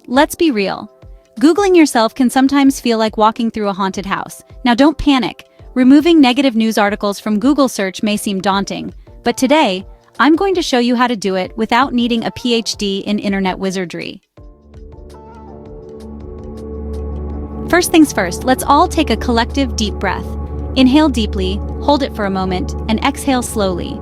let's be real. Googling yourself can sometimes feel like walking through a haunted house. Now don't panic. Removing negative news articles from Google search may seem daunting, but today, I'm going to show you how to do it without needing a PhD in internet wizardry. First things first, let's all take a collective deep breath. Inhale deeply, hold it for a moment, and exhale slowly.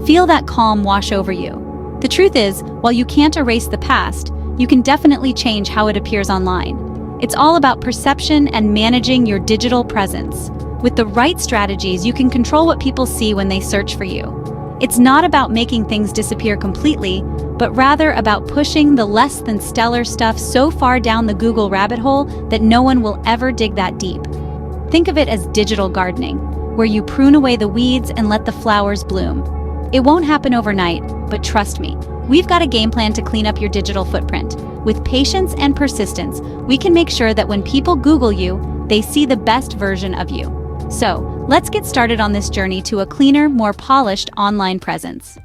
Feel that calm wash over you. The truth is, while you can't erase the past, you can definitely change how it appears online. It's all about perception and managing your digital presence. With the right strategies, you can control what people see when they search for you. It's not about making things disappear completely, but rather about pushing the less than stellar stuff so far down the Google rabbit hole that no one will ever dig that deep. Think of it as digital gardening, where you prune away the weeds and let the flowers bloom. It won't happen overnight, but trust me, we've got a game plan to clean up your digital footprint. With patience and persistence, we can make sure that when people Google you, they see the best version of you. So, let's get started on this journey to a cleaner, more polished online presence.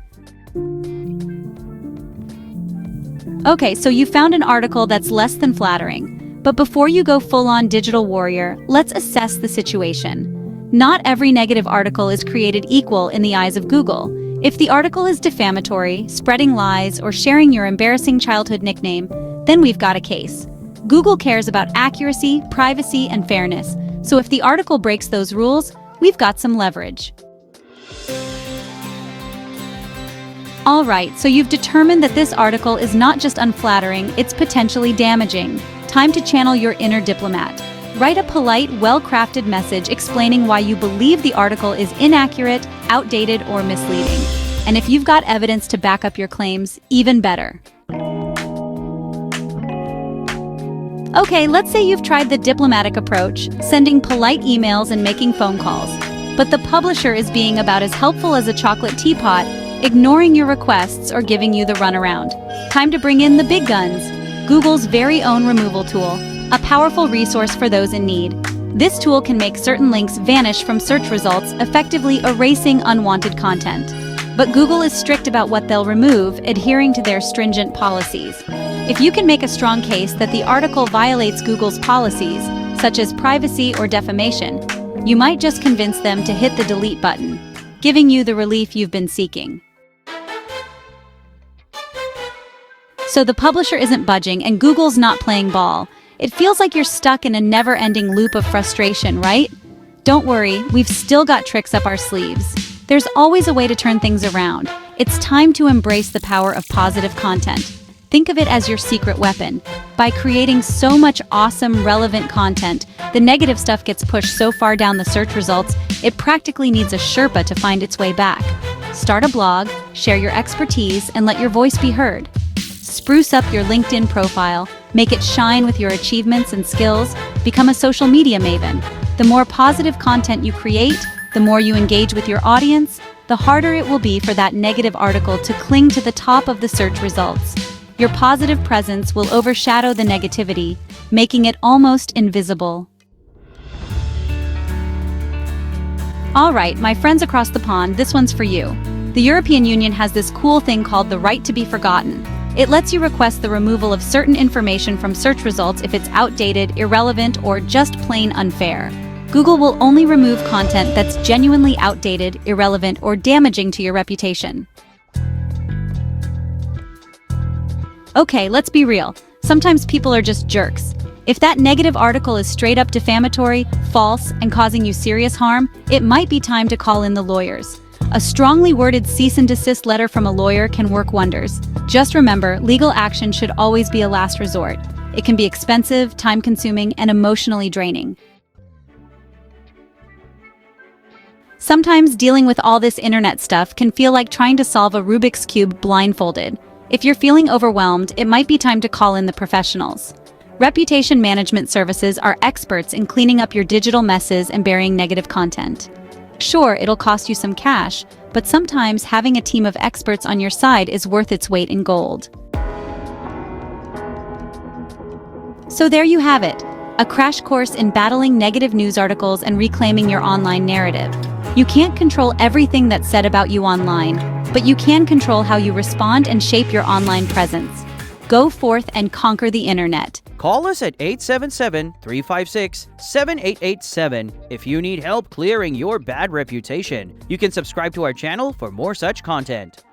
Okay, so you found an article that's less than flattering. But before you go full-on digital warrior, let's assess the situation. Not every negative article is created equal in the eyes of Google. If the article is defamatory, spreading lies, or sharing your embarrassing childhood nickname, then we've got a case. Google cares about accuracy, privacy, and fairness. So if the article breaks those rules, we've got some leverage. All right, so you've determined that this article is not just unflattering, it's potentially damaging. Time to channel your inner diplomat. Write a polite, well-crafted message explaining why you believe the article is inaccurate, outdated, or misleading. And if you've got evidence to back up your claims, even better. Okay, let's say you've tried the diplomatic approach, sending polite emails and making phone calls. But the publisher is being about as helpful as a chocolate teapot, ignoring your requests or giving you the runaround. Time to bring in the big guns. Google's very own removal tool, a powerful resource for those in need. This tool can make certain links vanish from search results, effectively erasing unwanted content. But Google is strict about what they'll remove, adhering to their stringent policies. If you can make a strong case that the article violates Google's policies, such as privacy or defamation, you might just convince them to hit the delete button, giving you the relief you've been seeking. So the publisher isn't budging and Google's not playing ball. It feels like you're stuck in a never-ending loop of frustration, right? Don't worry, we've still got tricks up our sleeves. There's always a way to turn things around. It's time to embrace the power of positive content. Think of it as your secret weapon. By creating so much awesome, relevant content, the negative stuff gets pushed so far down the search results, it practically needs a Sherpa to find its way back. Start a blog, share your expertise, and let your voice be heard. Spruce up your LinkedIn profile, make it shine with your achievements and skills, become a social media maven. The more positive content you create, the more you engage with your audience, the harder it will be for that negative article to cling to the top of the search results. Your positive presence will overshadow the negativity, making it almost invisible. All right, my friends across the pond, this one's for you. The European Union has this cool thing called the right to be forgotten. It lets you request the removal of certain information from search results if it's outdated, irrelevant, or just plain unfair. Google will only remove content that's genuinely outdated, irrelevant, or damaging to your reputation. Okay, let's be real. Sometimes people are just jerks. If that negative article is straight up defamatory, false, and causing you serious harm, it might be time to call in the lawyers. A strongly worded cease and desist letter from a lawyer can work wonders. Just remember, legal action should always be a last resort. It can be expensive, time-consuming, and emotionally draining. Sometimes dealing with all this internet stuff can feel like trying to solve a Rubik's Cube blindfolded. If you're feeling overwhelmed, it might be time to call in the professionals. Reputation management services are experts in cleaning up your digital messes and burying negative content. Sure, it'll cost you some cash, but sometimes having a team of experts on your side is worth its weight in gold. So there you have it, a crash course in battling negative news articles and reclaiming your online narrative. You can't control everything that's said about you online, but you can control how you respond and shape your online presence. Go forth and conquer the internet. Call us at 877-356-7887 if you need help clearing your bad reputation. You can subscribe to our channel for more such content.